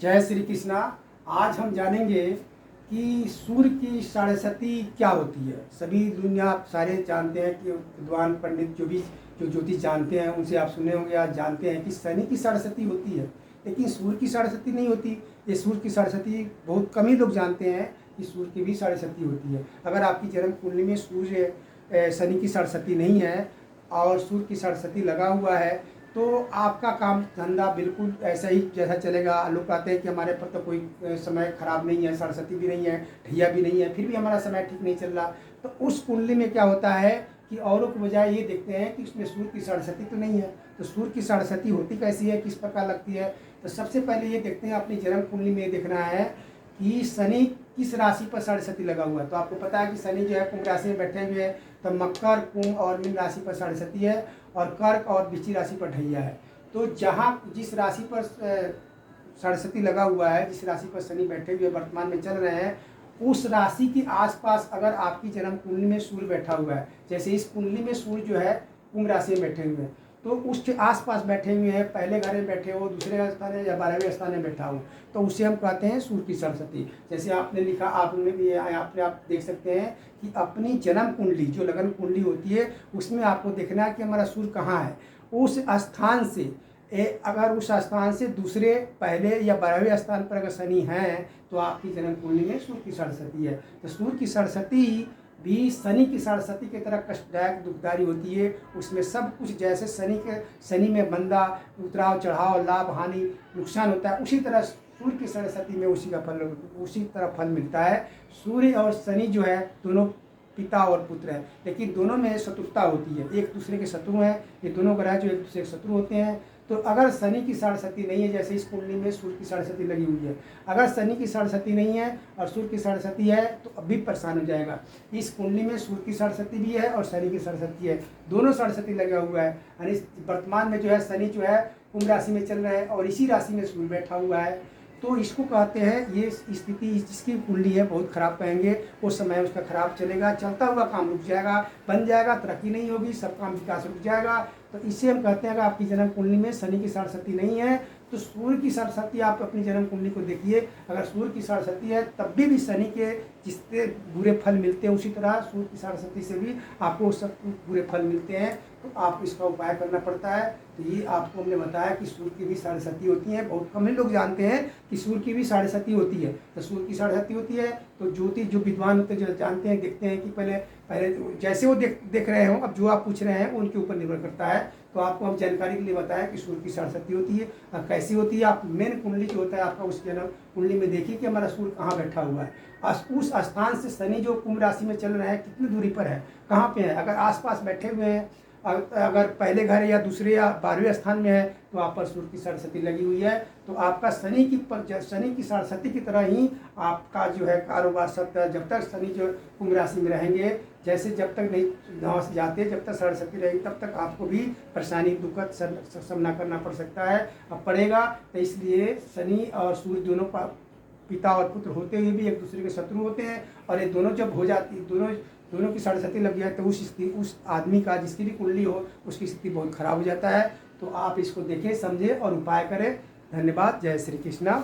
जय श्री कृष्णा। आज हम जानेंगे कि सूर्य की साढ़ेसती क्या होती है। सभी दुनिया सारे जानते हैं कि विद्वान पंडित जो ज्योतिष जानते हैं उनसे आप सुने होंगे, आज जानते हैं कि शनि की साढ़ेसती होती है, लेकिन सूर्य की साढ़ेसती नहीं होती। ये सूर्य की साढ़ेसती बहुत कम ही लोग जानते हैं कि सूर्य की भी साढ़ेसती होती है। अगर आपकी जन्म कुंडली में सूर्य शनि की साढ़ेसती नहीं है और सूर्य की साढ़ेसती लगा हुआ है तो आपका काम धंधा बिल्कुल ऐसा ही जैसा चलेगा। लोग कहते हैं कि हमारे पर तो कोई समय खराब नहीं है, सरस्वती भी नहीं है, ढैया भी नहीं है, फिर भी हमारा समय ठीक नहीं चल रहा। तो उस कुंडली में क्या होता है कि औरों के बजाय ये देखते हैं कि उसमें सूर्य की साढ़ेसती तो नहीं है। तो सूर्य की साढ़ेसती होती कैसी है, किस प्रकार लगती है। तो सबसे पहले ये देखते हैं, अपनी जन्म कुंडली में देखना है कि शनि किस राशि पर साढ़ेसती लगा हुआ है। तो आपको पता है कि शनि जो है कुंभ राशि में बैठे हुए हैं, तो मकर, कुंभ और मीन राशि पर साढ़ेसती है और कर्क और वृश्चिक राशि पर ढैया है। तो जहाँ जिस राशि पर साढ़ेसती लगा हुआ है, जिस राशि पर शनि बैठे हुए वर्तमान में चल रहे हैं, उस राशि के आसपास अगर आपकी जन्म कुंडली में सूर्य बैठा हुआ है, जैसे इस कुंडली में सूर्य जो है कुंभ राशि में बैठे हुए हैं, तो उसके आसपास बैठे हुए हैं, पहले घर में बैठे हो, दूसरे स्थान में या 12वें स्थान में बैठा हो, तो उसे हम कहते हैं सूर्य की साढ़ेसती। जैसे आपने लिखा, आपने भी आपने आप देख सकते हैं कि अपनी जन्म कुंडली जो लगन कुंडली होती है उसमें आपको देखना है कि हमारा सूर्य कहाँ है। उस स्थान से अगर उस स्थान से दूसरे, पहले या 12वें स्थान पर अगर शनि है तो आपकी जन्म कुंडली में सूर्य की साढ़ेसती है। तो सूर्य की साढ़ेसती भी शनि की साढ़ेसती की तरह कष्टदायक दुखदारी होती है। उसमें सब कुछ जैसे शनि में मंदा, उतराव चढ़ाव, लाभ हानि, नुकसान होता है, उसी तरह सूर्य की साढ़ेसती में उसी तरह फल मिलता है। सूर्य और शनि जो है दोनों पिता और पुत्र है, लेकिन दोनों में शत्रुता होती है, एक दूसरे के शत्रु हैं। ये दोनों ग्रह जो एक दूसरे के शत्रु होते हैं। तो अगर शनि की साढ़ेसती नहीं है, जैसे इस कुंडली में सूर्य की साढ़ेसती लगी हुई है, अगर शनि की साढ़ेसती नहीं है और सूर्य की साढ़ेसती है तो अब भी परेशान हो जाएगा। इस कुंडली में सूर्य की साढ़ेसती भी है और शनि की साढ़ेसती है, दोनों साढ़ेसती लगा हुआ है। यानी वर्तमान में जो है शनि जो है कुंभ राशि में चल रहा है और इसी राशि में सूर्य बैठा हुआ है। तो इसको कहते हैं, ये स्थिति जिसकी कुंडली है बहुत खराब कहेंगे, उस समय उसका खराब चलेगा, चलता हुआ काम रुक जाएगा, बन जाएगा, तरक्की नहीं होगी, सब काम विकास रुक जाएगा। तो इससे हम कहते हैं अगर आपकी जन्म कुंडली में शनि की साढ़ेसती नहीं है तो सूर्य की साढ़ेसती आप अपनी जन्म कुंडली को देखिए। अगर सूर्य की साढ़ेसती है तब भी शनि के जिससे बुरे फल मिलते हैं, उसी तरह सूर्य की साढ़ेसती से भी आपको सब बुरे फल मिलते हैं। तो आप इसका उपाय करना पड़ता है। तो ये आपको हमने बताया कि सूर्य की भी साढ़ेसती होती है। बहुत कम ही लोग जानते हैं कि सूर्य की भी साढ़ेसती होती है। तो सूर्य की साढ़ेसती होती है तो ज्योतिष जो विद्वान होते हैं, जो जानते हैं, देखते हैं कि पहले जैसे वो देख रहे हों, अब जो आप पूछ रहे हैं उनके ऊपर निर्भर करता है। तो आपको हम जानकारी के लिए बताया कि सूर्य की साढ़ेसती होती है। अब कैसी होती है, आप मेन कुंडली जो होता है आपका, उस जन्म कुंडली में देखिए कि हमारा सूर्य कहाँ बैठा हुआ है। उस स्थान से शनि जो कुंभ राशि में चल रहे हैं कितनी दूरी पर है, कहाँ पे है। अगर आसपास बैठे हुए हैं, अगर पहले घर या दूसरे या 12वें स्थान में है तो आप पर सूर्य की साढ़ेसती लगी हुई है। तो आपका शनि की साढ़ेसती की तरह ही आपका जो है कारोबार सब, जब तक शनि जो कुंभ राशि में रहेंगे, जैसे जब तक नहीं गाँव से जाते, जब तक साढ़ेसती रहेगी तब तक आपको भी परेशानी दुखद सामना करना पड़ सकता है, अब पड़ेगा। तो इसलिए शनि और सूर्य दोनों पिता और पुत्र होते हुए भी एक दूसरे के शत्रु होते हैं। और ये दोनों जब हो जाती, दोनों की साढ़ेसती लग जाए तो उस आदमी का, जिसकी भी कुंडली हो, उसकी स्थिति बहुत खराब हो जाता है। तो आप इसको देखें, समझें और उपाय करें। धन्यवाद। जय श्री कृष्णा।